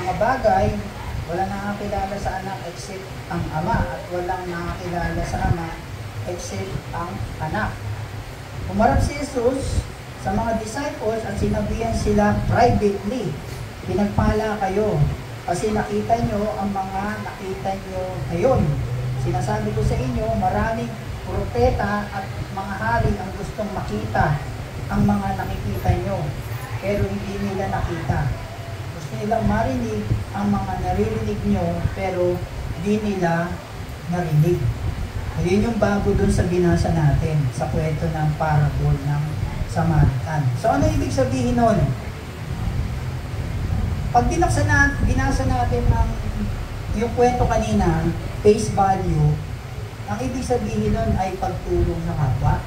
mga bagay, walang nakakilala sa anak except ang ama at walang nakakilala sa ama except ang anak. Humarap si Jesus sa mga disciples at sinabihan sila privately, pinagpala kayo kasi nakita nyo ang mga nakita nyo ngayon. Sinasabi ko sa inyo, maraming propeta at mga hari ang gustong makita ang mga nakikita nyo, pero hindi nila nakita. Gusto nilang marinig ang mga naririnig nyo, pero hindi nila narinig. Yun yung bago dun sa binasa natin, sa kwento ng parable ng Samaritan. So ano ibig sabihin nun? Pag binasa natin yung kwento kanina, face value, ang ibig sabihin nun ay pagtulong sa kapwa.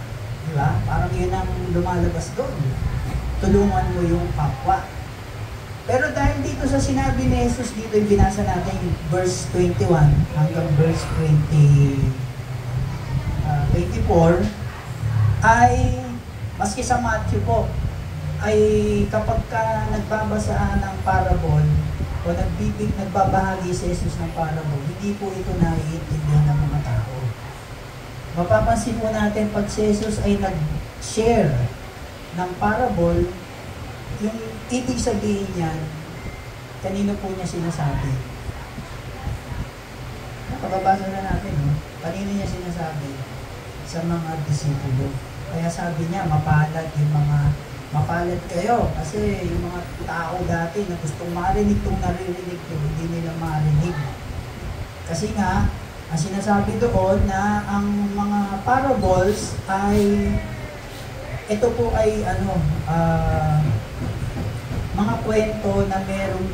Diba? Parang yun ang lumalabas doon. Tulungan mo yung kapwa. Pero dahil dito sa sinabi ni Jesus, dito yung binasa natin verse 21 hanggang verse 24, ay maski sa Matthew po, ay kapag ka nagbabasa ng parable o nagbabahagi si Jesus ng parable, hindi po ito naiintindihan ng mga tao. Mapapansin po natin pag si Jesus ay nag-share ng parable, yung ibig sabihin niyan, kanino po niya sinasabi? Nakababasa na natin, no? Kanino niya sinasabi? Sa mga disipulo. Kaya sabi niya, mapalad kayo. Kasi yung mga tao dati na gustong marinig itong naririnig ko, hindi nila marinig. Kasi nga, ang sinasabi doon na ang mga parables ay, ito po ay mga kwento na merong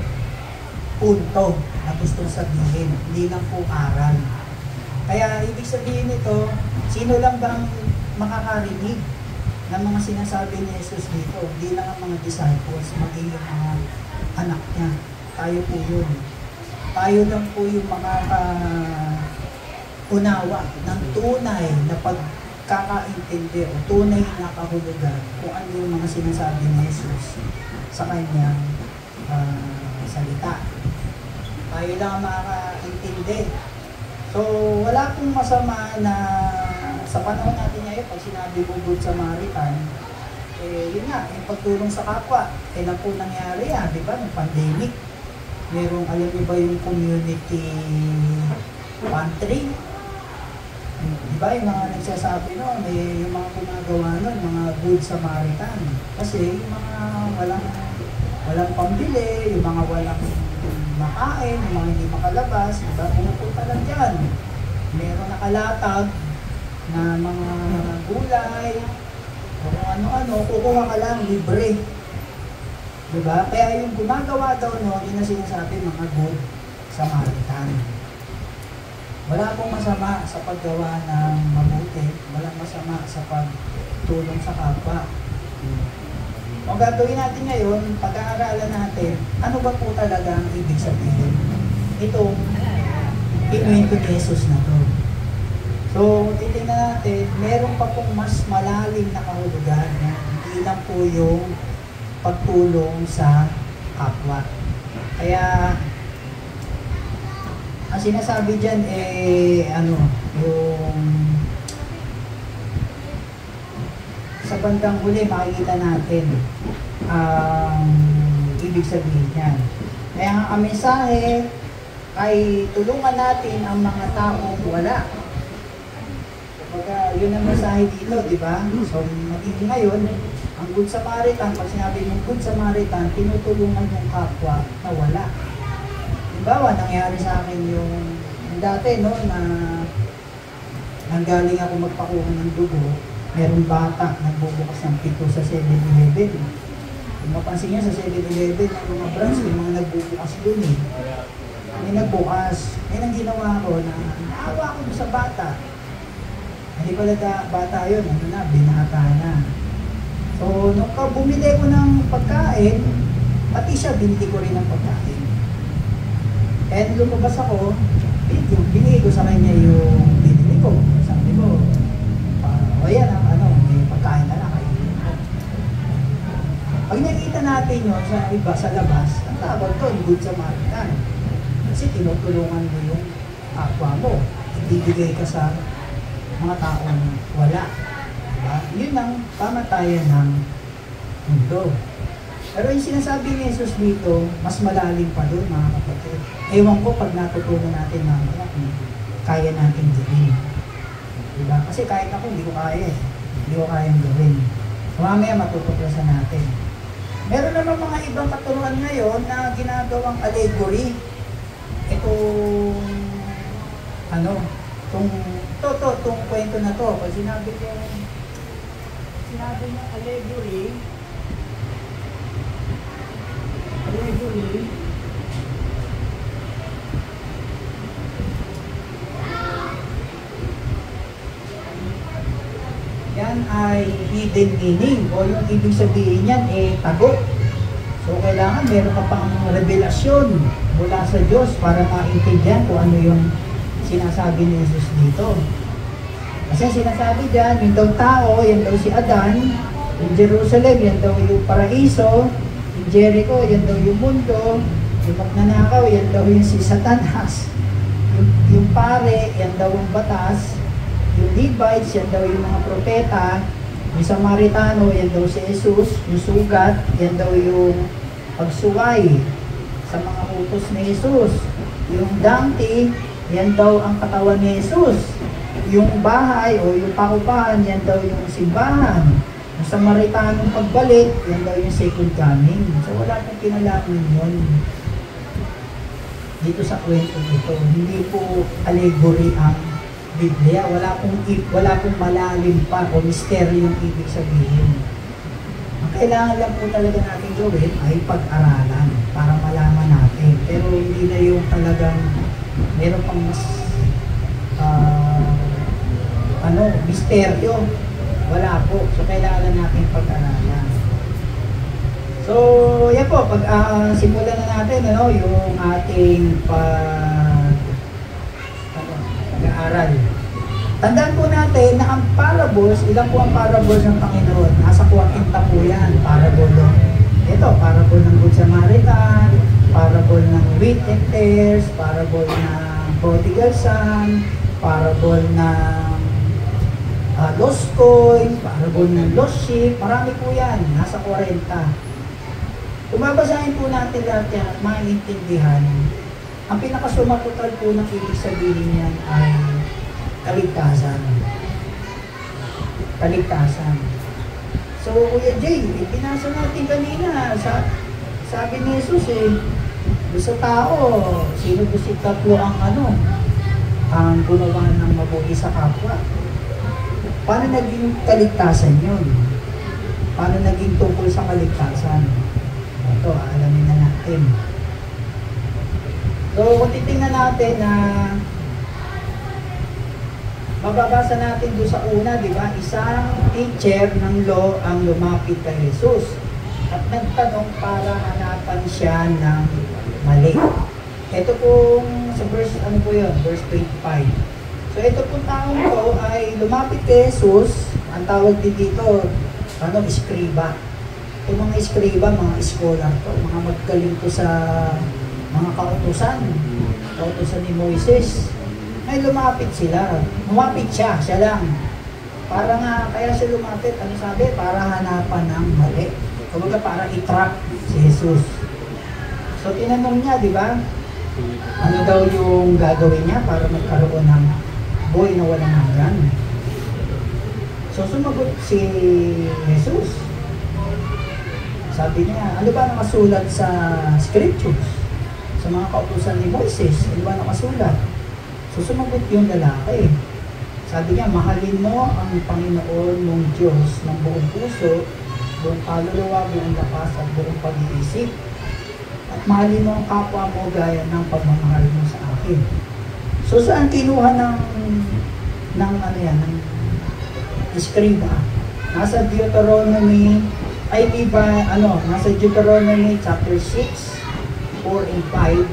punto na gustong sabihin, hindi lang po aral. Kaya ibig sabihin nito, sino lang bang makakarinig ng mga sinasabi ni Jesus dito? Hindi lang ang mga disciples, maging yung mga anak niya. Tayo po yun. Tayo lang po yung makakaunawa ng tunay na pagkakaintindi o tunay na kahulugan kung ano yung mga sinasabi ni Jesus sa kanyang salita. Tayo lang ang makakaintindi. So, wala pong masama na sa panahon natin ngayon, pag sinabi mo Good Samaritan, yun nga, yung pagtulong sa kapwa, kailan po nangyari di ba, ng pandemic. Merong, alam niyo ba yung community pantry? Di ba, yung mga nagsasabi no, may yung mga gumagawa nun, mga Good Samaritan. Kasi yung mga walang pambili, yung mga walang makain, yung mga hindi makalabas, diba? Pumupunta lang dyan. Meron nakalatag na mga gulay, o kung ano-ano, kukuha ka lang, libre. Diba? Kaya yung gumagawa daw yun na sinasabi mga Good Samaritan. Wala pong masama sa paggawa ng mabuti, walang masama sa pagtulong sa kapwa. O gagawin natin ngayon, pag-aaralan natin, ano ba po talaga ang ibig sabihin? Itong kinuwento ni Jesus na to. So, titingnan natin, meron pa pong mas malalim na kahulugan. Hindi lang po yung pagtulong sa kapwa. Kaya, ang sinasabi dyan yung sa bandang huli makikita natin ang ibig sabihin niyan. Kaya ang mensahe ay tulungan natin ang mga taong wala. Kapag yun ang mensahe dito, di ba? So, magiging ngayon, ang Good Samaritan, pag sinabi mong Good Samaritan, tinutulungan yung kapwa na wala. Halimbawa, nangyari sa akin yung dati, no, na nanggaling ako magpakuha ng dugo, merong bata nagbubukas ng pito sa 7-Eleven. Kung mapansin niya sa 7-Eleven, yung mga branch, yung mga nagbubukas dun May nagbukas. Yan ang ginawa ko na naawa ko sa bata. Hindi pala bata yun, binata na. So, nung bumili ko ng pagkain, pati siya, binili ko rin ng pagkain. And lumabas ako, binigay ko sa kanya yung binili ko. Sabi ko, o yan, may pagkain na lang kayo. Pag nakita natin yun sa iba, sa labas, ang tawag doon, Good Samaritan. Kasi tinutulungan mo yung kapwa mo. Ibibigay ka sa mga taong wala. Diba? Yun ang pamatayan ng mundo. Pero yung sinasabi ni Jesus dito, mas malalim pa doon, mga kapatid. Ewan ko pag natutunan natin mamaya kung kaya natin gawin. Diba? Kasi kahit ako, hindi ko kaya. Hindi ko kayang gawin. So, mamaya matutuklasan natin. Meron naman mga ibang katuruan ngayon na ginagawang allegory. Itong itong kwento na to. Pag sinabi niya allegory, yan ay hidden meaning o yung ibig sabihin niyan tagot. So kailangan meron ka pang revelasyon mula sa Diyos para maintindihan kung ano yung sinasabi ni Jesus dito. Kasi sinasabi dyan, yung daw tao, yan daw si Adan, yung Jerusalem, yan daw yung paraiso, yung Jericho, yan daw yung mundo, yung magnanakaw, yan daw yung si Satanas, yung pare, yan daw yung batas, yung Levites, yan daw yung mga propeta, yung Samaritano, yan daw si Jesus, yung sugat, yan daw yung pagsuway sa mga utos ni Jesus, yung donkey, yan daw ang katawan ni Jesus, yung bahay o yung paupahan, yan daw yung simbahan, yung Samaritanong pagbalik, yan daw yung second coming. So wala pong kinalaman yun dito sa kwento ito. Hindi po allegory ang Biblia. Wala pong malalim pa o misteryo yung ibig sabihin. Ang kailangan lang po talaga natin gawin ay pag-aralan para malaman natin. Pero hindi na yung talagang meron pang mas misteryo. Wala po. So kailangan lang natin pag-aralan. So, yan po, simulan na natin yung ating pag-aaral. Tandaan po natin na ang parables, ilan po ang parables ng Panginoon? Nasa 40 po yan, parable. Ito, parable ng Good Samaritan, parable ng wheat and tares, parable ng prodigal son, parable ng lost coin, parable ng lost sheep, marami po yan, nasa 40. Kung babasahin po natin lahat yan at maintindihan, ang pinakasumatotal po ng ibig sabihin yan ay kaligtasan. Kaligtasan. So, Kuya Jay, pinasa natin kanina, sabi ni Jesus sa tao, sino ba si tatlo ang gunawa ng mabuti sa kapwa? Paano naging kaligtasan yun? Paano naging tungkol sa kaligtasan? Ito, alamin na natin. So, kung titingnan natin na mababasa natin doon sa una, di ba? Isang teacher ng law ang lumapit kay Jesus at nagtanong para hanapan siya ng mali. Ito pong sa verse, verse 25. So, ito pong taong ko ay lumapit kay Jesus, ang tawag din dito, eskriba. Yung mga eskriba, mga scholar to, mga maggaling to sa mga kautusan ni Moises. May lumapit sila. Lumapit siya lang. Para nga, kaya siya lumapit, sabi? Para hanapan ng mali. Kumbaga para i-trap si Jesus. So, tinanong niya, di ba? Ano daw yung gagawin niya para magkaroon ng buhay na walang hanggan? So, sumagot si Jesus. Sabi niya, ano ba nakasulat sa scriptures? Sa mga kautusan ni Moises, ano ba nakasulat? So sumagot yung lalaki. Sabi niya, mahalin mo ang Panginoon mong Diyos ng buong puso, buong kaluluwa, buong lakas at buong pag-iisip. At mahalin mo ang kapwa mo gaya ng pagmamahal mo sa akin. So saan kinuha ng eskriba? Nasa Deuteronomy nasa Deuteronomy chapter 6, 4 and 5,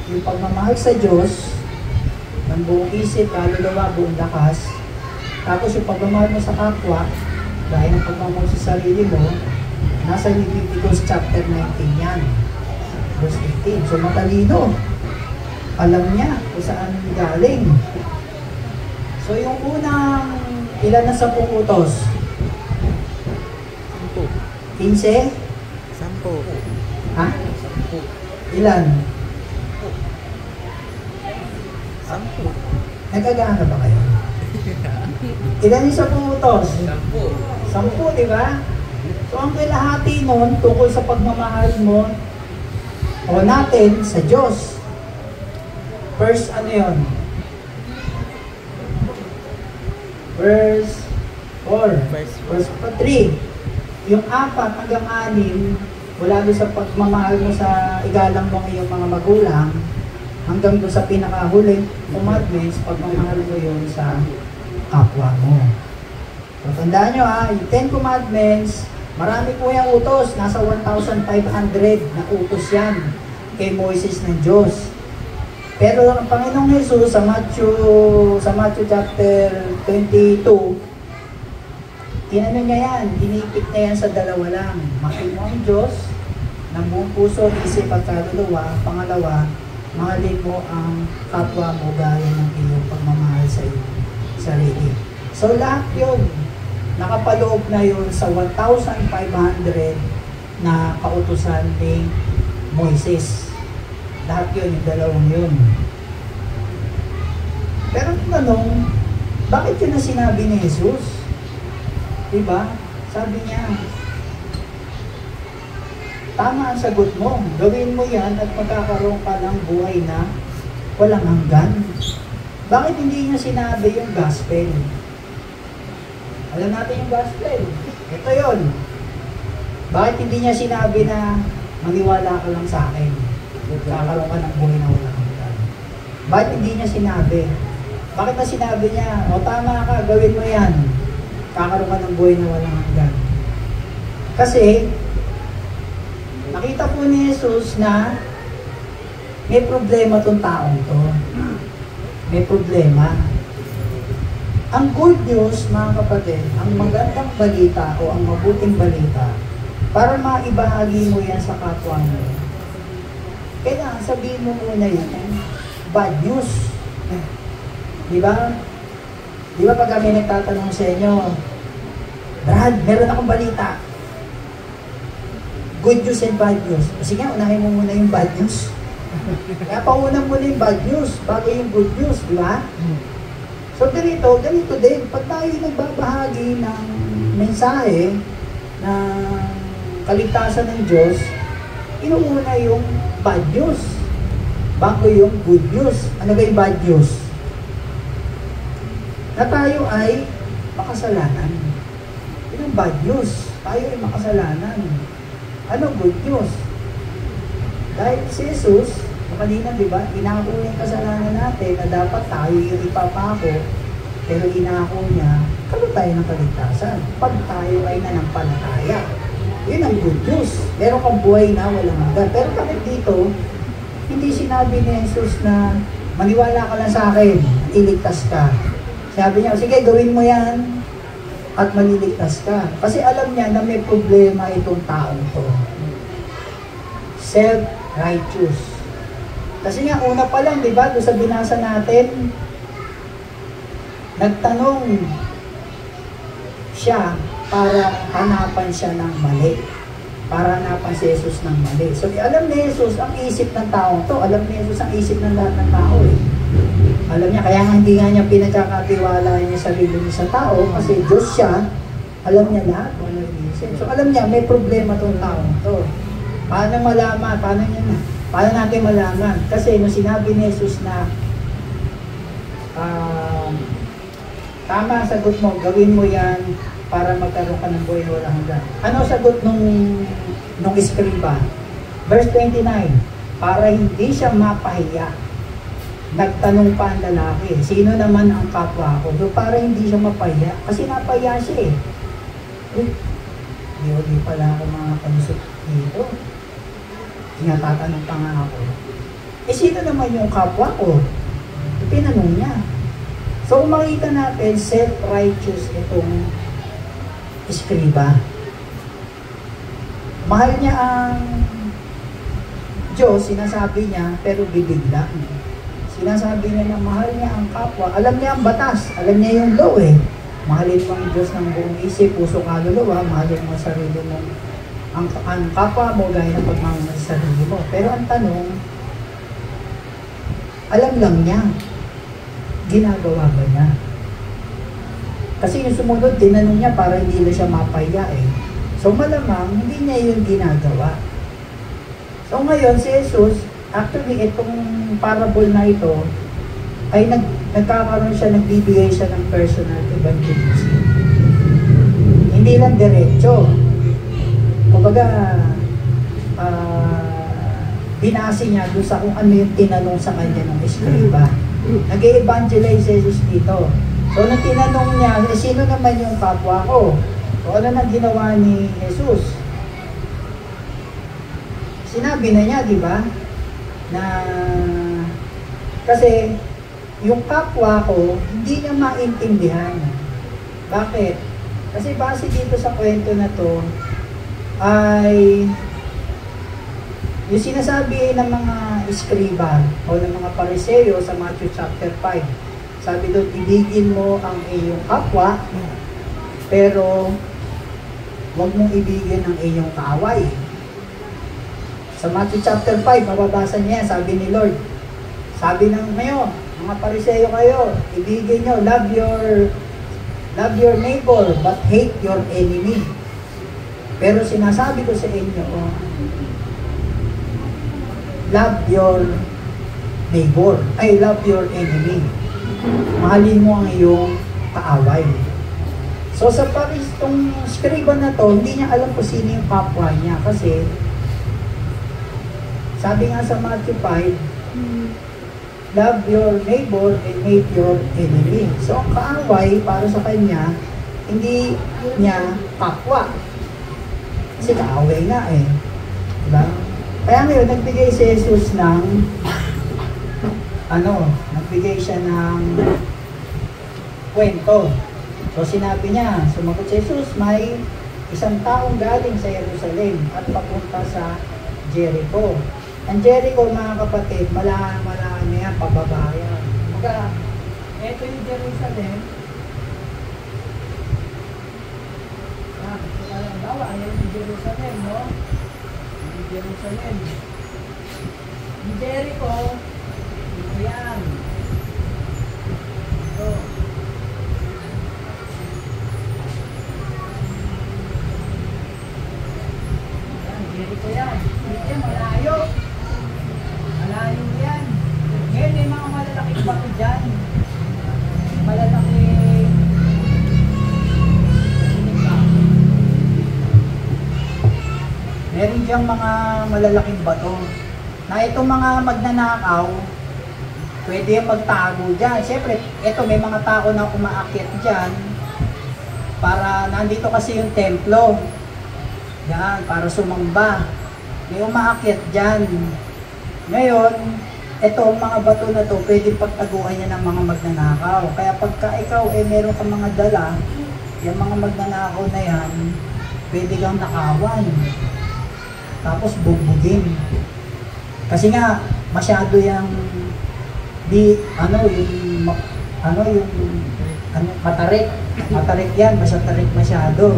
yung pagmamahal sa Diyos ng buong isip, kaluluwa, buong lakas. Tapos yung pagmamahal mo sa kapwa, dahil ng pagmamahal sa sarili mo, Nasa Leviticus chapter 19 yan. Verse 18. So matalino. Alam niya kung saan galing. So yung unang, ilan na 10 utos? 15? 10. Ha? Ilan? 10. Nagkagana ba kayo? Ilan yung 10 utos? 10, di ba? So ang kalahati nun tungkol sa pagmamahal mo o natin sa Diyos. Verse ano yun? Verse 4. Verse 3. Yung 4 hanggang 6, mula doon sa pagmamahal mo sa igalang mo ngayong mga magulang, hanggang doon sa pinakahuling commandments, pagmamahal mo yun sa kapwa mo. So, tandaan nyo yung 10 commandments, marami po yung utos. Nasa 1,500 na utos yan kay Moises ng Diyos. Pero ang Panginoong Jesus sa Matthew chapter 22, tinanong niya yan, dinipit na yan sa dalawa lang. Mahal mo ang Diyos ng buong puso, isip at kaluluwa. Pangalawa, mahalin mo ang kapwa mo gaya ng iyong pagmamahal sa iyong sarili. So lahat yun, nakapaloob na yun sa 1,500 na kautusan ni Moises. Lahat yun, yung dalawang yun. Pero ang tanong, bakit yun na sinabi ni Jesus? Diba? Sabi niya, tama ang sagot mo. Gawin mo yan at magkakaroon ka ng buhay na walang hanggan. Bakit hindi niya sinabi yung gospel? Alam natin yung gospel. Ito yun. Bakit hindi niya sinabi na maniwala ka lang sa akin? Magkakaroon ka ng buhay na walang hanggan. Bakit hindi niya sinabi? Bakit na sinabi niya, o tama ka, gawin mo yan. Kakaroon ka ng buhay na walang hanggan. Kasi, nakita po ni Jesus na may problema tong taong to. May problema. Ang good news, mga kapatid, ang magandang balita o ang mabuting balita, para maibahagi mo yan sa kapwa mo, kailangan sabihin mo muna yun, bad news. Di ba? Di ba pag kami nagtatanong sa inyo, Brad, meron akong balita. Good news and bad news. Kasi nga, unahin mo muna yung bad news. Kaya paunan mo na yung bad news bago yung good news, di ba? So ganito din. Pag tayo nagbabahagi ng mensahe ng kaligtasan ng Diyos, inuuna yung bad news bago yung good news. Ano ba yung bad news? Na tayo ay makasalanan. Yun ang bad news. Tayo ay makasalanan. Ano good news? Dahil si Jesus, kanina diba, inako niya yung kasalanan natin na dapat tayo yung ipapako, pero inako niya, karoon tayo ng kaligtasan. Pag tayo ay nanampalataya. Yun ang good news. Meron kang buhay na walang hanggan. Pero bakit dito, hindi sinabi ni Jesus na maniwala ka lang sa akin, iligtas ka. Sabi niya, sige, gawin mo yan at maliligtas ka. Kasi alam niya na may problema itong taong to. Self-righteous. Kasi nga, una pa lang, di ba, doon sa binasa natin, nagtanong siya para hanapan siya ng mali. Para hanapan si Jesus ng mali. So, alam ni Jesus ang isip ng taong to. Alam ni Jesus ang isip ng lahat ng tao eh. Alam niya, kaya hindi nga niya pinagkakatiwala niya sa sarili niya sa tao kasi Diyos siya, alam niya lahat. So alam niya, may problema tong taong to. Paano malaman? Paano natin malaman? Kasi nung sinabi ni Jesus na tama sagot mo, gawin mo yan para magkaroon ka ng buhay na walang hanggan. Ano sagot nung iskriba? Verse 29, para hindi siya mapahiya. Nagtanong pa ang lalaki, sino naman ang kapwa ko? So, para hindi siya mapahiya. Kasi napahiya siya eh. Di pala ako mga kalusot dito. Tinatatanong pa nga ako. Eh, sino naman yung kapwa ko? Tinanong niya. So, kung makita natin, self-righteous itong iskriba. Mahal niya ang Diyos, sinasabi niya, pero bibig lang. Sinasabi niya na mahal niya ang kapwa. Alam niya ang batas, alam niya yung law eh. Mahalin mo ang Diyos ng buong isip, puso, kaluluwa, mahalin mo ang sarili mo, ang kapwa mo gaya ng pagmamahal sa sarili mo. Pero ang tanong, alam lang niya, ginagawa ba niya? Kasi yung sumunod, tinanong niya para hindi na siya mapaya eh. So malamang, hindi niya yung ginagawa. So ngayon, si Jesus, actually, itong parable na ito, ay nagkakaroon siya, nagbibigay siya ng personal evangelism. Hindi lang diretso. Kumbaga, binase niya doon sa kung ano yung tinanong sa kanya ng eskriba. Nag-evangelize Jesus dito. So, nung tinanong niya, sino naman yung kapwa ko? So, ano nang ginawa ni Jesus? Sinabi na niya, di ba? Na, kasi, yung kapwa ko, hindi niya maintindihan. Bakit? Kasi base dito sa kwento na to, ay, yung sinasabi ng mga eskriba o ng mga Pariseo sa Matthew chapter 5, sabi doon, ibigin mo ang iyong kapwa, pero huwag mong ibigin ang iyong kaaway. Sa Matthew chapter 5, mababasa niya, sabi ni Lord, sabi ng mayo, mga Pariseo kayo, ibigin nyo, love your neighbor, but hate your enemy. Pero sinasabi ko sa inyo, love your neighbor, love your enemy. Mahalin mo ang iyong kaaway. So sa itong scriba na to, hindi niya alam kung sino yung kapwa niya kasi sabi nga sa Matthew 5, love your neighbor and hate your enemy. So ang kaaway para sa kanya, hindi niya kapwa. Kasi kaaway nga eh. Diba? Kaya ngayon, nagbigay si Jesus ng nagbigay siya ng kwento. So sinabi niya, sumagot si Jesus, may isang taong galing sa Jerusalem at papunta sa Jericho. Ang Jericho, mga kapatid, malahan na yan, pababayan. Mga, ito yung Jerusalem. Ayaw yung Jerusalem, no? Yung Jerusalem. Yung Jericho, ito yan. Ito. Yan, Jericho yan. Ito yan, malayo. Malayo yan. Ngayon, may mga malalaking bato dyan. Malalaking meron diyang mga malalaking bato na itong mga magnanakaw pwede yung magtago dyan. Siyempre, ito may mga tao na umaakyat dyan para nandito kasi yung templo yan, para sumamba. May umaakyat dyan. Ngayon, ito mga bato na to pwede pagtaguan niya ng mga magnanakaw. Kaya pagka ikaw meron kang mga dala, yung mga magnanakaw na yan pwede kang nakawan. Tapos bugbugin. Kasi nga masyado yung matarik yan, tarik masyado.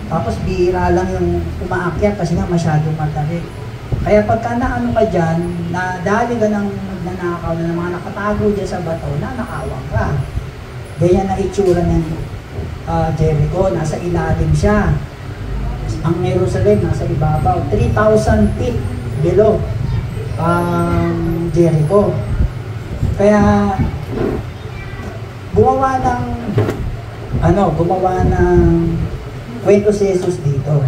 Tapos bihira lang yung umaakyat kasi nga masyado matarik. Kaya pagka naano ka dyan, nadali ka ng magnanakaw na mga nakatago dyan sa bato, nanakawang ka. Ganyan na itsura ng Jericho, nasa ilalim siya. Ang Jerusalem nasa ibabaw, 3,000 feet below Jericho. Kaya gumawa ng kwento si Jesus dito.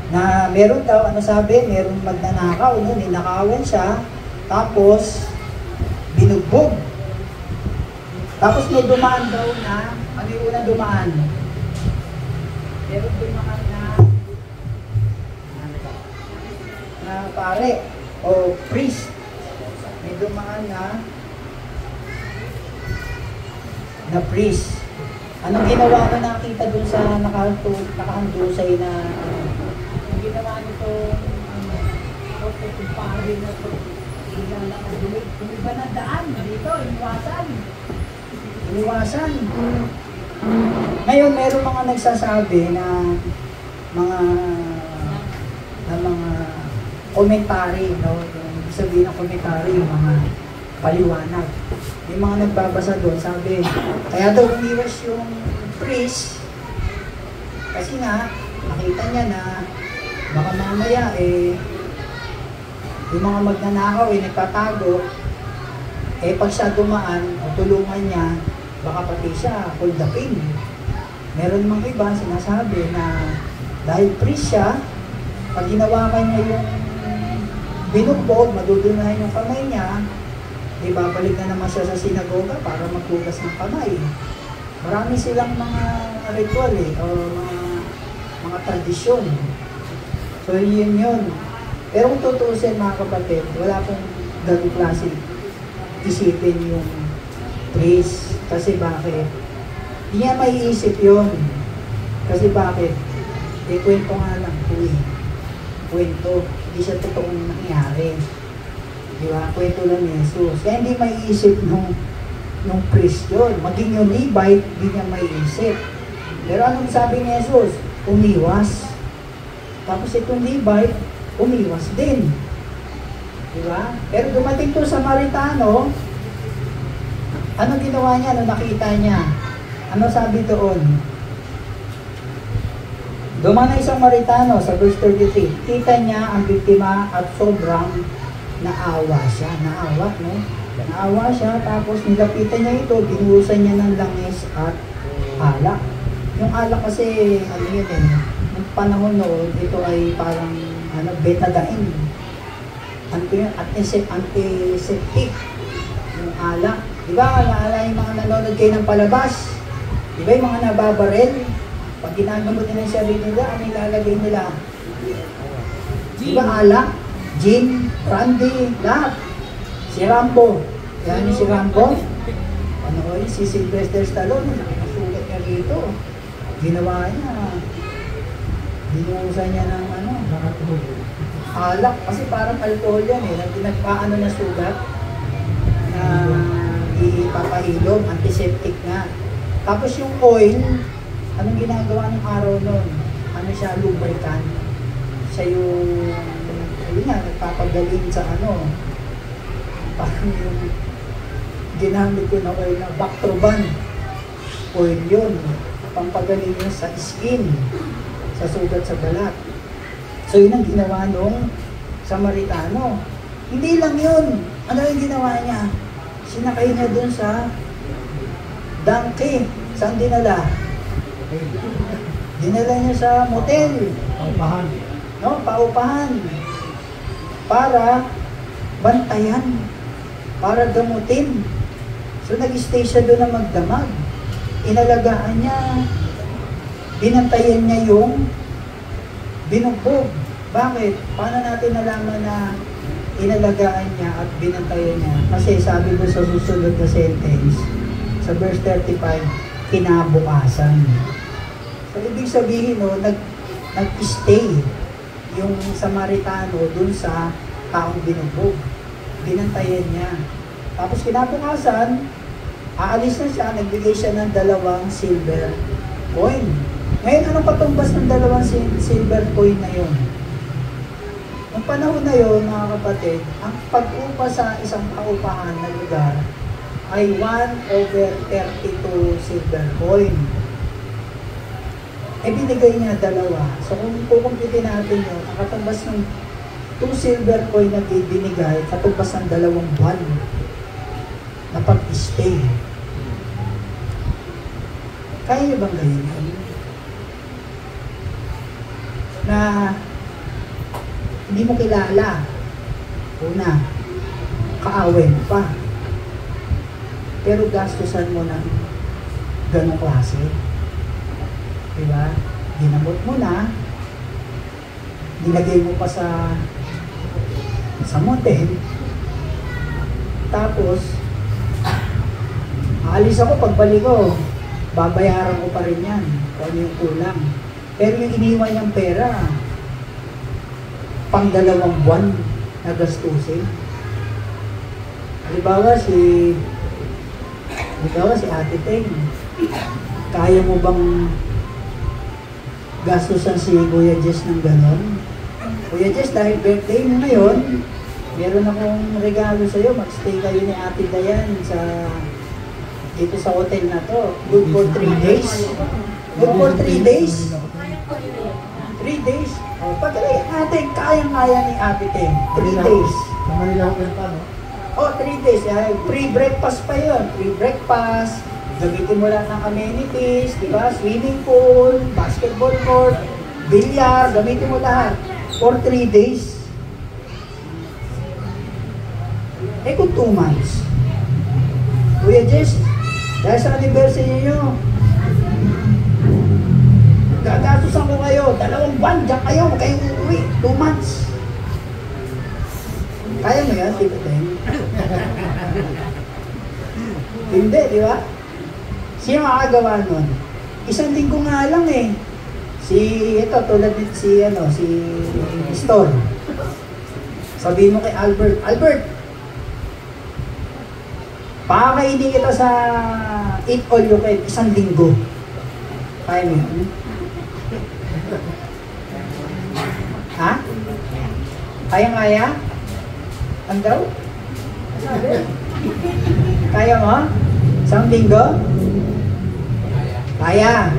Na meron daw, meron magnanakaw, ninakawan siya, tapos binugbog. Tapos may dumaan daw na, ano yung unang dumaan? Meron dumaan na pare o priest. May dumaan na priest. Anong ginawa na nakita dun sa nakahandusay na ang ginawa nito pare na ito tumiba na daan dito, iniwasan. Ngayon meron mga nagsasabi na mga komentary, no? Yung sabihin ng komentary, yung mga paliwanag. May mga nagbabasa doon, sabi, kaya daw umiwas yung priest kasi nga, nakita niya na baka mamaya yung mga magnanakaw nagtatago, pag siya dumaan o tulungan niya, baka pati siya kuldapin. Meron mga iba sinasabi na dahil priest siya, pag ginawakan niya yung binugbog, madudunahan yung kamay niya, babalik na naman siya sa sinagoga para maghugas ng kamay. Marami silang mga ritual o mga tradisyon. So yun. Pero kung tutuusin mga kapatid, wala pong ganung klase isipin yung priest. Kasi bakit? Hindi niya maiisip yun. Kasi bakit? Kwento nga lang po kwento. Hindi siya totoong nangyari. Di ba? Kwento lang ni Jesus. Kaya hindi maiisip nung priest yun. Maging yung Levite, hindi niya maiisip. Pero anong sabi ni Jesus? Umiwas. Tapos itong Levite, umiwas din. Di ba? Pero dumating to sa Samaritano, anong ginawa niya nung nakita niya? Ano sabi doon? Dumaan na isang Samaritano sa verse 33. Kita niya ang biktima at sobrang naawa siya. Naawa, no? Naawa siya, tapos nilapitan niya ito, binuhusan niya ng langis at alak. Yung alak kasi, ano yun yung panahon noon, ito ay parang betadine. Antiseptic. Yung alak. Di ba, naalala yung mga nanonood kayo ng palabas? Di ba yung mga nababarel? Pag ginagamot nila yung sarili nila, ano ilalagay nila? Di ba alak? Gin, brandy, lahat. Si Rambo. Yan yung si Rambo. Ano yun? Si Sylvester Stallone. Nakasulat niya dito. Ginawa niya. Binuhusan niya ng alak. Kasi parang alcohol yan nagpaano na sugat na ipapahilom, antiseptic nga. Tapos yung oil, anong ginagawa ng araw nun? Ano siya, lubricant. Siya yung nagpapagaling sa parang yung ginamit ko na oil na Bactroban. Oil yun. Pampagaling yun sa skin, sa sugat sa balat. So yun ang ginawa nung Samaritano. Hindi lang yun. Ano yung ginawa niya? Sinakay niya dun sa donkey. Saan dinala? Dinala niya sa motel. Paupahan. No, paupahan. Para bantayan. Para gamutin. So nag-stay siya doon na magdamag. Inalagaan niya. Binantayan niya yung binugbog. Bakit? Paano natin nalaman na inalagaan niya at binantayan niya? Kasi sabi ko sa susunod na sentence, sa verse 35, kinabukasan. So, ibig sabihin, nag-stay yung Samaritano dun sa taong binugbog. Binantayan niya. Tapos kinabukasan, aalis na siya, nagbigay siya ng 2 silver coin. Ngayon, anong patumbas ng 2 silver coin na yun? Noong panahon na yun, mga kapatid, ang pag-upa sa isang paupahan na lugar ay 1/32 silver coin. Binigay niya 2. So kung kukumpitin natin yun, ang katumbas ng 2 silver coin na binigay, katumbas ng 2 buwan na pag-stay. Kaya niyo bang ganyan? Na hindi mo kilala. Una, kaaway mo pa. Pero gastusan mo ng ganong klase. Diba? Ginamot mo na, nilagay mo pa sa motel, tapos, aalis ako pagbalik ko, babayaran ko pa rin yan kung ano yung kulang. Pero yung iniwan niyang pera, pang 2 buwan na gastusin. Halimbawa si Ate Teng, kaya mo bang gastusan si Kuya Jess ng ganon? Kuya Jess, dahil birthday mo ngayon, meron akong regalo sa'yo. Mag-stay kayo ni Ate Dayan dito sa hotel na to. Good for 3 days. Good for 3 days. 3 days. O, pagkali natin, kayang-kaya ni Ate Teng. 3 days. Oh, 3 days. Free breakfast pa yun. Free breakfast. Gamitin mo lang ng amenities, di ba? Swimming pool, basketball court, bilyar, gamitin mo lahat. For 3 days. Eh kung 2 months. Kuya Jess, dahil sa anniversary nyo, gagastusan ko kayo, 2 buwan, diyan kayo, kayong uuwi, 2 months. Kaya mo yan, Tito Teng? Hindi, di ba? Sino makagawa nun? 1 linggo nga lang eh. Ito, tulad si Store. Sabihin mo kay Albert, pakakainin kita sa Eat All You Can, 1 linggo. Kaya mo yun? Ha? Kaya-kaya? Ang daw? Sabi? Kaya mo? 1 linggo? Kaya.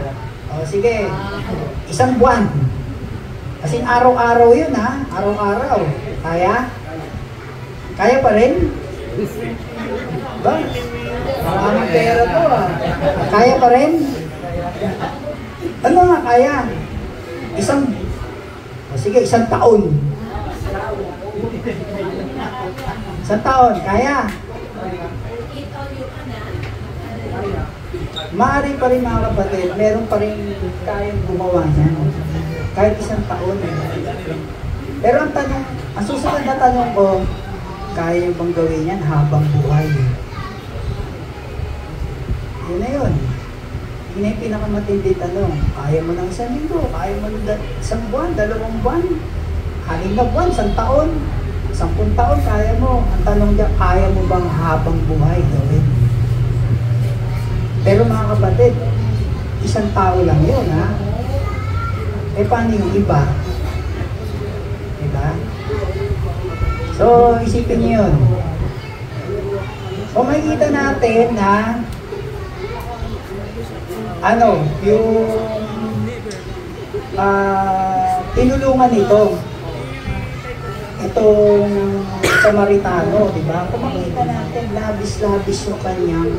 O sige. 1 buwan. Kasi araw-araw yun ha. Araw-araw. Kaya? Kaya pa rin? Ba? Maraming pera to ah. Kaya pa rin? Ano nga kaya? Sige, 1 taon. 1 taon, kaya? Maaari pa rin mga kapatid, meron pa rin kayang gumawa niyan. Kahit 1 taon. Pero ang susunod na tanong ko, kaya bang gawin yan habang buhay? Yun na yun. Yun na yung pinakamatindi tanong. Kaya mo ng 1 linggo, kaya mo ng 1 buwan, 2 buwan, 6 na buwan, 1 taon, 10 taon, kaya mo. Ang tanong niya, kaya mo bang habang buhay gawin? Pero mga kapatid, 1 tao lang yun, ha? Eh, paano yung iba? Diba? So, isipin niyo yun. So, makikita natin na yung tinulungan nito. Itong Samaritano, di ba? Kung makikita natin, labis-labis yung kanyang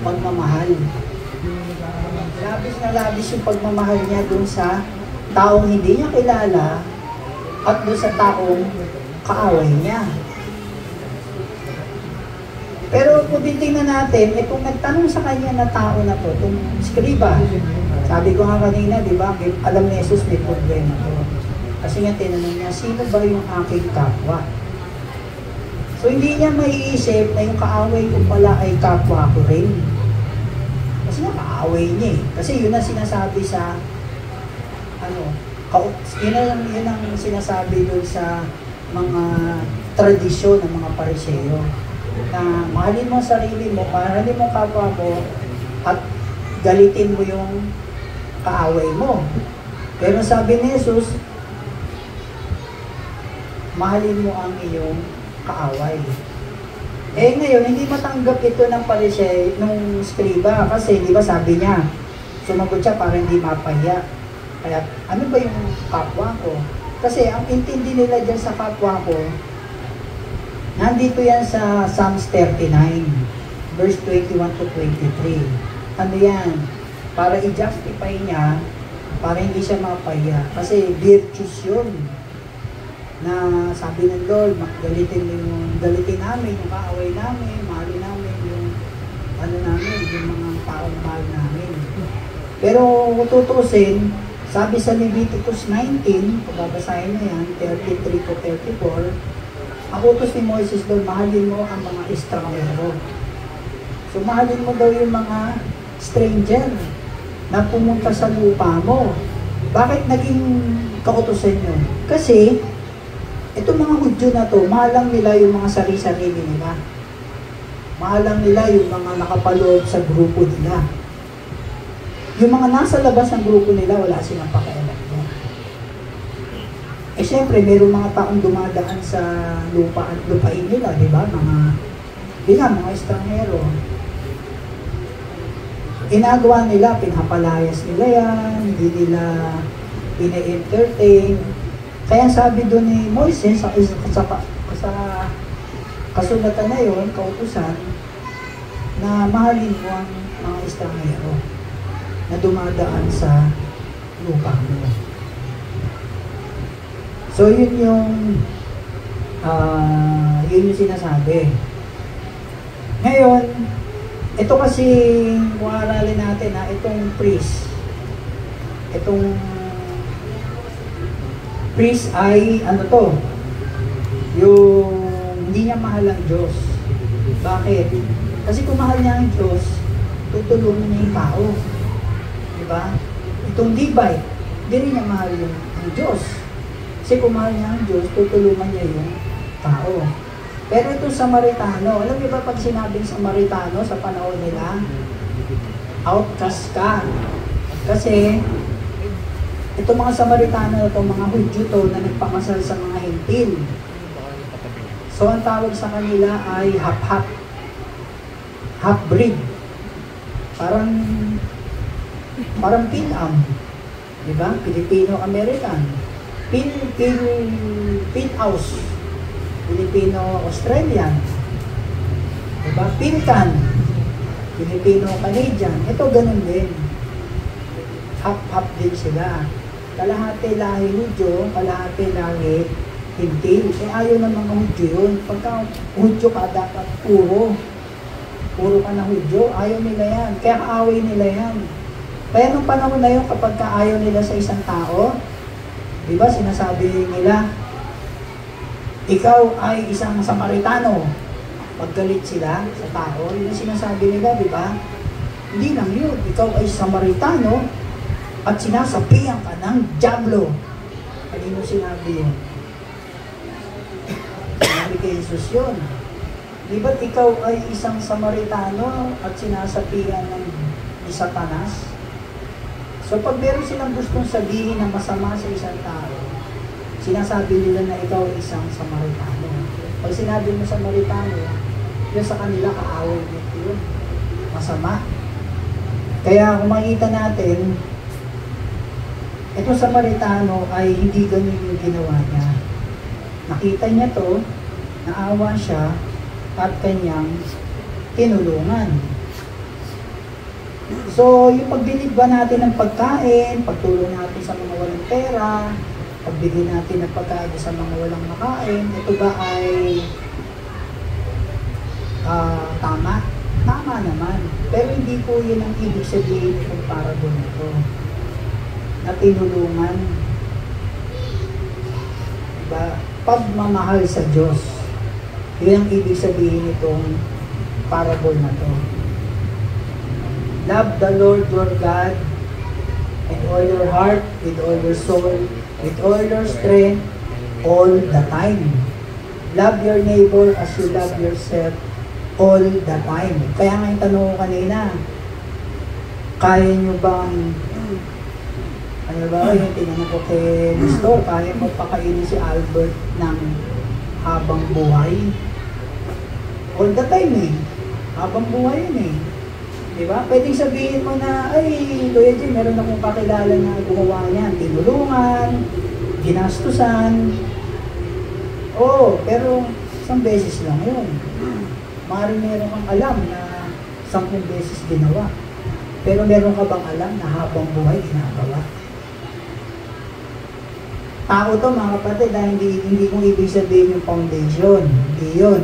pagmamahal. Labis na labis yung pagmamahal niya dun sa taong hindi niya kilala at dun sa taong kaaway niya. Pero kung titingnan natin, itong nagtanong sa kanya na tao na to, itong skriba, sabi ko nga kanina, di ba, alam ni Jesus may problema to. Kasi nga tinanong niya, sino ba yung aking kapwa? So hindi niya maiisip na yung kaaway ko pala ay kapwa ko rin. Kasi nga kaaway niya eh. Kasi yun ang sinasabi sa, yun ang sinasabi doon sa mga tradisyon ng mga Pariseo. Na mahalin mo sarili mo, mahalin mo kapwa mo, at galitin mo yung kaaway mo. Pero sabi ni Jesus, mahalin mo ang iyong kaaway. Eh ngayon, hindi matanggap ito ng Pariseo, nung skriba, kasi di ba sabi niya, sumagot siya para hindi mapahiya. Kaya, ano ba yung kapwa ko? Kasi ang intindi nila dyan sa kapwa ko, nandito yan sa Psalms 39, verse 21 to 23. Ano yan? Para i-justify niya, para hindi siya mapahiya. Kasi virtues yun. Na sabi ng Lord, galitin namin, yung kaaway namin, mahalin namin, yung yung mga taong mahal namin. Pero kung tutusin, sabi sa Leviticus 19, kung babasahin na yan, 33 to 34, ang utos ni Moises doon, mahalin mo ang mga estranghero. So mahalin mo daw yung mga stranger na pumunta sa lupa mo. Bakit naging kautusan yun? Kasi, itong mga Hudyo na to, mahalang nila yung mga sarili-sarili nila. Mahalang nila yung mga nakapaloob sa grupo nila. Yung mga nasa labas ng grupo nila, wala silang pakialam dyan. Eh syempre, mayroong mga taong dumadaan sa lupain nila, di ba? Mga estranghero. Ginagawa nila, pinapalayas nila yan, hindi nila ine-entertain. Kaya sabi doon ni Moises, sa kasulatan na yun, kautusan, na mahalin mo ang mga estranghero na dumadaan sa lupa mo. So yun yung sinasabi. Ngayon, ito kasi kung aralin natin itong priest ay yung hindi niya mahal ang Diyos. Bakit? Kasi kung mahal niya ang Diyos, tutulungan niya yung tao. Diba? Itong Levite, hindi rin niya mahal ang Diyos. Kasi kung mahal niya ang Diyos, tutulungan niya yung tao. Pero itong Samaritano, alam niyo ba pag sinabing Samaritano sa panahon nila, outcast ka. Kasi, itong mga Samaritano, itong mga Hudyo to na nagpamasal sa mga Hintil. So, ang tawag sa kanila ay half-breed. Parang Pinam. Diba? Filipino-American. Pinaus. Filipino-Australian. Diba? Pinkan. Filipino-Canadian. Ito ganun din. Half din sila. Kalahati lahi Hudyo, kalahati lahi Hintil. Ayaw ng mga Hudyo yun. Pagka Hudyo ka, dapat puro ka na Hudyo. Ayaw nila yan. Kaya kaaway nila yan. Kaya nung panahon na yun, kapag kaayaw nila sa isang tao, di ba, sinasabi nila, ikaw ay isang Samaritano. Paggalit sila sa tao, yun ang sinasabi nila, di ba? Hindi lang yun. Ikaw ay Samaritano at sinasabihan ka ng Diablo. Kanino sinabi yun? Sinabi kay Jesus yun. Di ba't ikaw ay isang Samaritano at sinasabihan ng Satanas? So pag meron silang gustong sabihin na masama sa isang tao, sinasabi nila na ikaw ay isang Samaritano. Pag sinabi mo Samaritano, yun sa kanila kaaway nito yun. Masama. Kaya kung makita natin, itong Samaritano ay hindi ganun yung ginawa niya. Nakita niya to, naawa siya, at kanyang tinulungan. So, yung pagbilib ba natin ng pagkain, pagtulong natin sa mga walang pera, pagbigay natin ng pagkain sa mga walang makain, ito ba ay tama? Tama naman. Pero hindi po yun ang ibig sabihin ng parable nito. Na tinulungan. Diba? Pagmamahal sa Diyos. Yun ang ibig sabihin nitong parable na to. Love the Lord your God with all your heart, with all your soul, with all your strength, all the time. Love your neighbor as you love yourself all the time. Kaya nga yung tanong ko kanina, kaya nyo bang, ano ba, yung tinanong ko kay Nestor, kaya mo pakainin si Albert ng habang buhay? All the time habang buhay yun Diba? Pwedeng sabihin mo na, ay, Kuya Jim, meron akong kakilala na gumawa niyan. Tinulungan, ginastusan. Oo, pero isang beses lang yun. Maaaring meron kang alam na 10 beses ginawa. Pero meron ka bang alam na habang buhay ginagawa? Tao to mga kapatid, hindi kong ibig sabihin yung foundation. Hindi yun,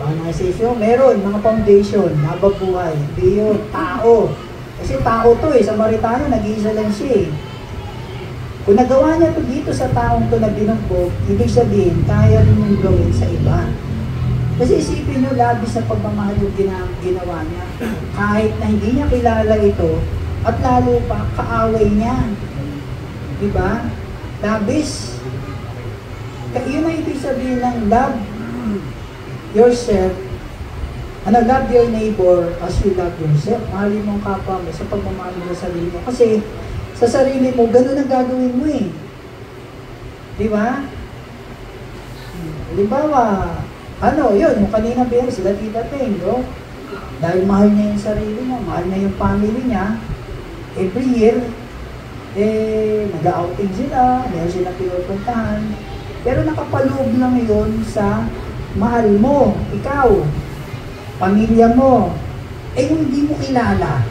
Organization, meron mga foundation, habang buhay. Hindi yun, tao. Kasi tao to Samaritano, nag-iisa lang siya Kung nagawa niya to dito sa taong to na binugbog, ibig sabihin, kaya rin yung gawin sa iba. Kasi isipin nyo, labis na pagmamahal yung ginawa niya. Kahit na hindi niya kilala ito, at lalo pa, kaaway niya. Diba? Labis. Yun ang ibig sabihin ng love yourself. Love your neighbor as you love yourself. Mahalin mo ang kapwa mo sa pagmamahal mo sa sarili mo. Kasi sa sarili mo, ganun ang gagawin mo eh. Diba? Halimbawa, yun, yung kanina bilang sila Tita Peng, no? Dahil mahal niya yung sarili niya, mahal niya yung family niya, every year, nag-outing sila, meron sila pinupuntahan, pero nakapaloob lang yun sa mahal mo, ikaw, pamilya mo, yung hindi mo kilala,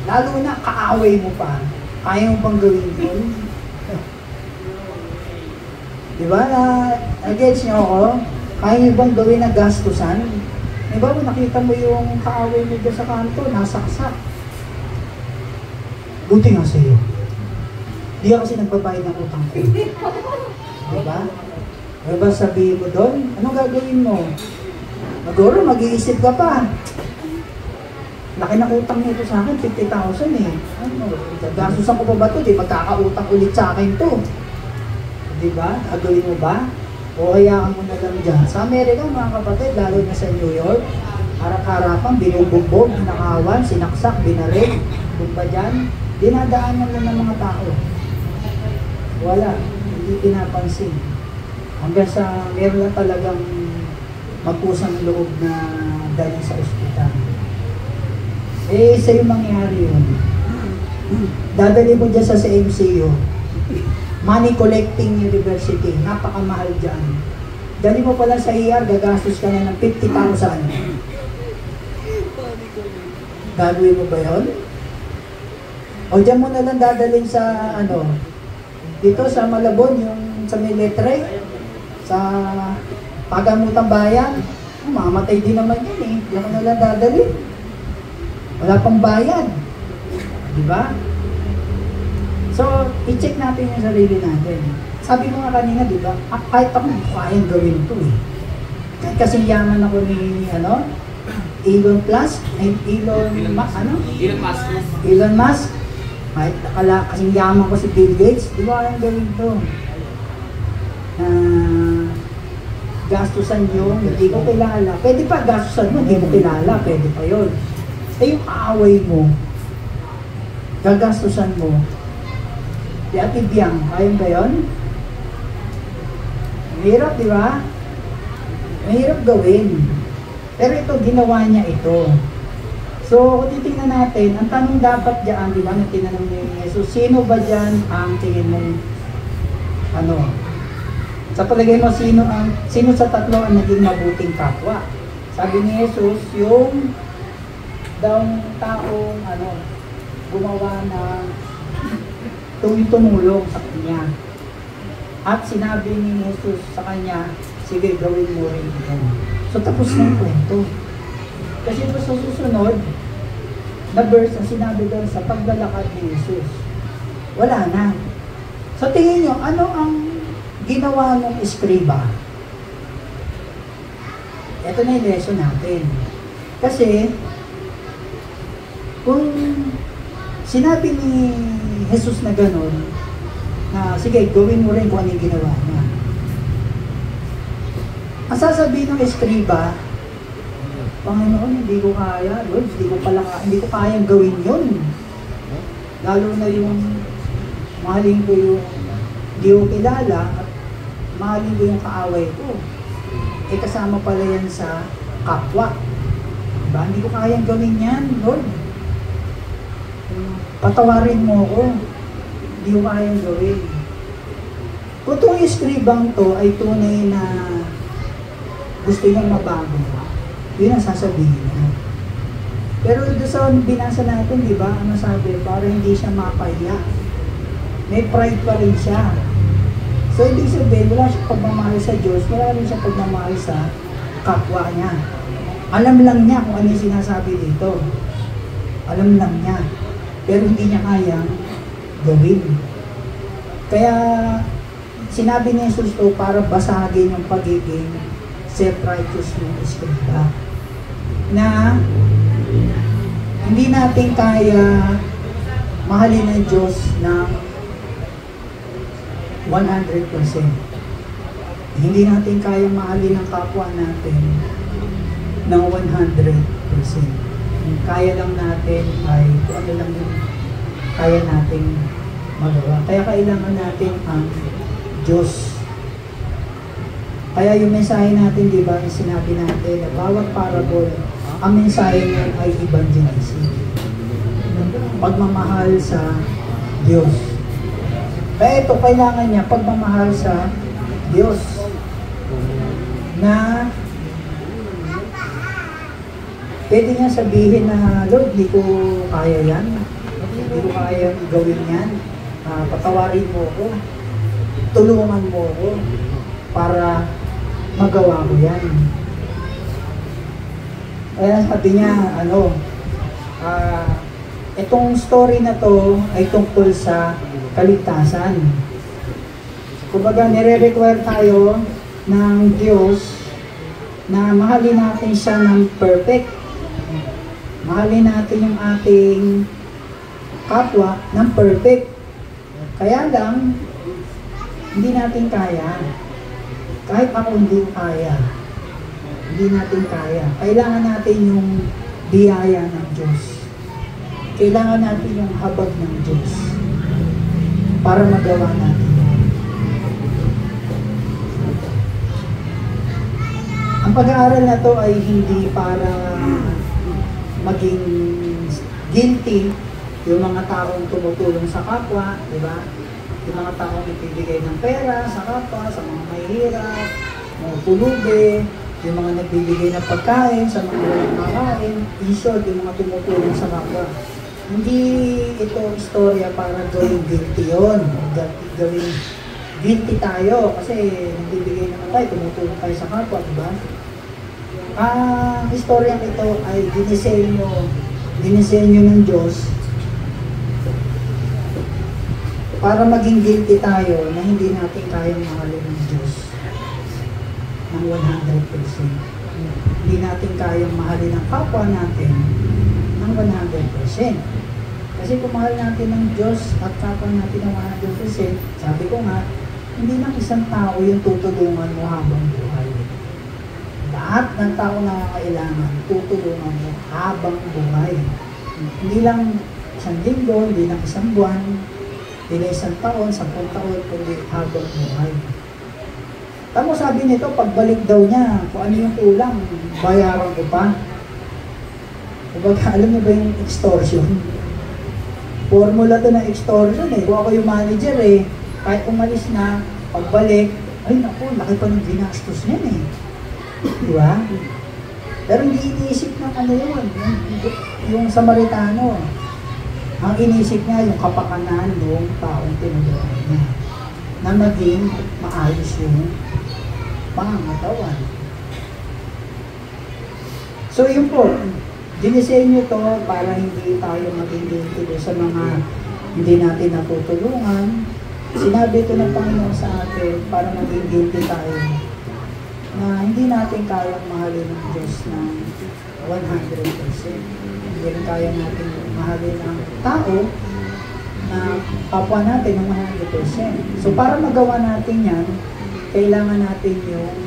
lalo na kaaway mo pa, kaya mo bang gawin yun? Diba? Nag-gets niyo ako? Kaya niyo bang gawin na gastusan? Diba? Nakita mo yung kaaway mo dyan sa kanto, nasaksak. Buti nga sa'yo. Di ka kasi nagbabayad ng utang ko. Diba? Diba sabihin mo doon? Anong gagawin mo? Maguro, mag-iisip ka pa. Laki ng utang nito sa akin, 50,000 eh. Gastusan ko pa ba ito? Di magkakautang ulit sa akin to. Diba? Gagawin mo ba? O hayaan mo na lang dyan. Sa Amerika, mga kapatid, lalo na sa New York, harap-harapan, binubugbog, binakawan, sinaksak, binarik, kung ba dyan, dinadaanan lang ng mga tao. Wala, hindi pinapansin. Hanggang sa meron na talagang magkusang loob na dahil sa ospital. Sa'yo mangyari yun. Dadali mo dyan sa MCU. Money Collecting University, napakamahal dyan. Dali mo pala sa ER, gagastos ka na ng 50,000. Gagawin mo ba yun? O dyan mo na lang dadalhin sa, dito sa Malabon, yung sa Miletre, sa Pagamutang Bayan, mamatay din naman yun eh. Diyan mo na lang dadalhin. Wala pang bayad. Diba? So, i-check natin yung sarili natin. Sabi ko nga kanina, di ba? Kahit ako, kayang gawin ito eh. Kahit kasing yaman ako ni, Elon Musk. Elon Musk. Kahit kasing yaman ko si Bill Gates, di ba kayang gawin ito? Gastusan yung hindi ko kilala. Pwede pa gastusan mo, hindi mo kilala. Pwede pa yun. Yung kaaway mo, gagastusan mo, di Ate Biang, ayun ba yun? Mahirap, di ba? Mahirap gawin. Pero ito, ginawa niya ito. So, kung titingnan natin, ang tanong dapat dyan, di ba, na tinanong niya yung Jesus, sino ba dyan ang tingin mong, sa palagay mo, sino sa tatlo ang naging mabuting kapwa? Sabi ni Jesus, yung daw taong, gumawa ng tumulong sa kanya. At sinabi ni Jesus sa kanya, sige, gawin mo rin ito. So, tapos na yung kwento. Kasi ito sa susunod na verse na sinabi doon sa paglalakad ni Jesus, wala na. So, tingin nyo, ano ang ginawa ng eskriba? Ito na yung lesson natin. Kasi, kung sinabi ni Jesus na gano'n, na sige, gawin mo rin kung ano yung ginawa niya. Ang sasabihin ng eskriba, Panginoon, hindi ko kaya, Lord, hindi ko kayang gawin yun. Lalo na yung mahalin ko yung hindi ko kilala at mahalin ko yung kaaway ko. Kasama pala yan sa kapwa. Diba? Hindi ko kayang gawin yan, Lord. Patawarin mo ako. Hindi ko kayang gawin. Kung itong eskribang to ay tunay na gusto niyang mabago, yun ang sasabihin niya. Pero doon sa binasa natin, di ba, ano sabi, para hindi siya mapaya. May pride pa rin siya. So, ibig sabihin, wala siya pagmamahal sa Diyos, wala rin siya pagmamahal sa kapwa niya. Alam lang niya kung ano yung sinasabi dito. Alam lang niya. Pero hindi niya kayang gawin. Kaya, sinabi ni Jesus to para basagin yung pagiging self-righteous yung Eskriba. Na hindi natin kaya mahalin ang Diyos ng 100%. Hindi natin kaya mahalin ang kapwa natin ng 100%. Kaya lang natin ay kung ano lang yung kaya nating magawa. Kaya kailangan natin ang Diyos. Kaya yung mensahe natin, di ba, yung sinabi natin na bawat parable, ang mensahe niyan ay evangelism. Pagmamahal sa Diyos. Kaya ito, kailangan niya pagmamahal sa Diyos. Na pwede niya sabihin na, Lord, di ko kaya yan. Hindi ko kaya gawin yan. Patawarin mo ko. Tulungan mo ko para magawa ko yan. Kaya sabi niya, itong story na to ay tungkol sa kaligtasan. Kumbaga, nire-require tayo ng Diyos na mahalin natin siya ng perfect. Mahalin natin yung ating kapwa ng perfect. Kaya lang, hindi natin kaya. Kahit ako hindi kaya. Hindi natin kaya. Kailangan natin yung biyaya ng Diyos. Kailangan natin yung habag ng Diyos para magawa natin. Ang pag-aaral na to ay hindi para maging guilty yung mga taong tumutulong sa kapwa, di ba? Yung mga taong nagbibigay ng pera sa kapwa, sa mga mahihirap, mga pulubi, yung mga nagbibigay ng pagkain sa mga walang makain, in short, yung mga tumutulong sa kapwa. Hindi ito istorya para gawing guilty yun. Gawing guilty tayo kasi nagbibigay naman tayo, tumutulong tayo sa kapwa, di ba? Ang istoryang ito ay dinisenyo ng Diyos para maging guilty tayo na hindi natin kayang mahalin ng Diyos ng 100%. Hindi natin kayang mahalin ang kapwa natin ng 100%. Kasi kung mahal natin ng Diyos at kapwa natin ng 100%, sabi ko nga, hindi lang isang tao yung tutulungan mo habang buhay. Lahat ng tao na kailangan, tutulungan mo habang buhay. Hindi lang isang linggo, hindi lang isang buwan, hindi lang isang taon, 10 taon, kundi habang buhay. Tamo sabi nito, pagbalik daw niya, kung ano yung kulang, bayaran ko pa. Kumbaga, alam niyo ba yung extortion? Formula to ng extortion eh. Kung ako yung manager eh, kahit umalis na, pagbalik, ay naku, laki pa ng ginastos niyan eh. Diba? Pero hindi iniisip ng ano yun, yung Samaritano. Ang iniisip niya yung kapakanan ng taong tinulungan niya na maging maayos yung pangangatawan. So yun po, dinisenyo to para hindi tayo maging guilty sa mga hindi natin natutulungan. Sinabi ito ng Panginoon sa atin para maging guilty tayo na hindi natin kayang mahalin ng Diyos ng 100%. Hindi rin kaya natin mahalin ng tao na kapwa natin ng 100%. So para magawa natin yan, kailangan natin yung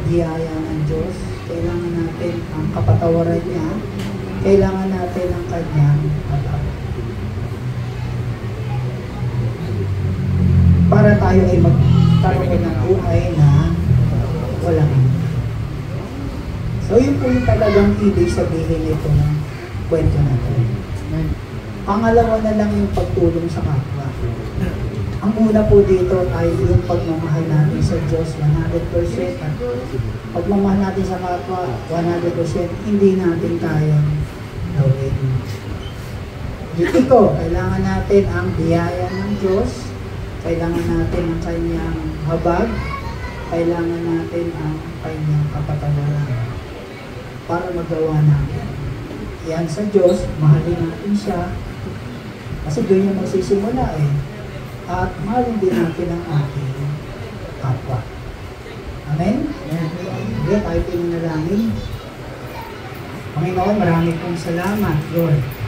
biyaya ng Diyos, kailangan natin ang kapatawaran niya, kailangan natin ang kanyang habag. Para tayo ay magkaroon ng buhay na walang. So yun po yung talagang ibig sabihin nito ng kwento natin. Pangalawa na lang yung pagtulong sa kapwa. Ang una po dito ay yung pagmamahal natin sa Diyos 100% at pagmamahal natin sa kapwa 100%, hindi natin kayang gawin. Dito ko, kailangan natin ang biyaya ng Diyos, kailangan natin ang kanyang habag, kailangan natin ang kanyang kapatawaran para magawa natin. Yan sa Diyos, mahalin natin siya kasi doon yung magsisimula eh. At mahalin din natin ang ating kapwa. Amen? Sige, tayo pinanalangin. Panginoon, marami pong salamat, Lord.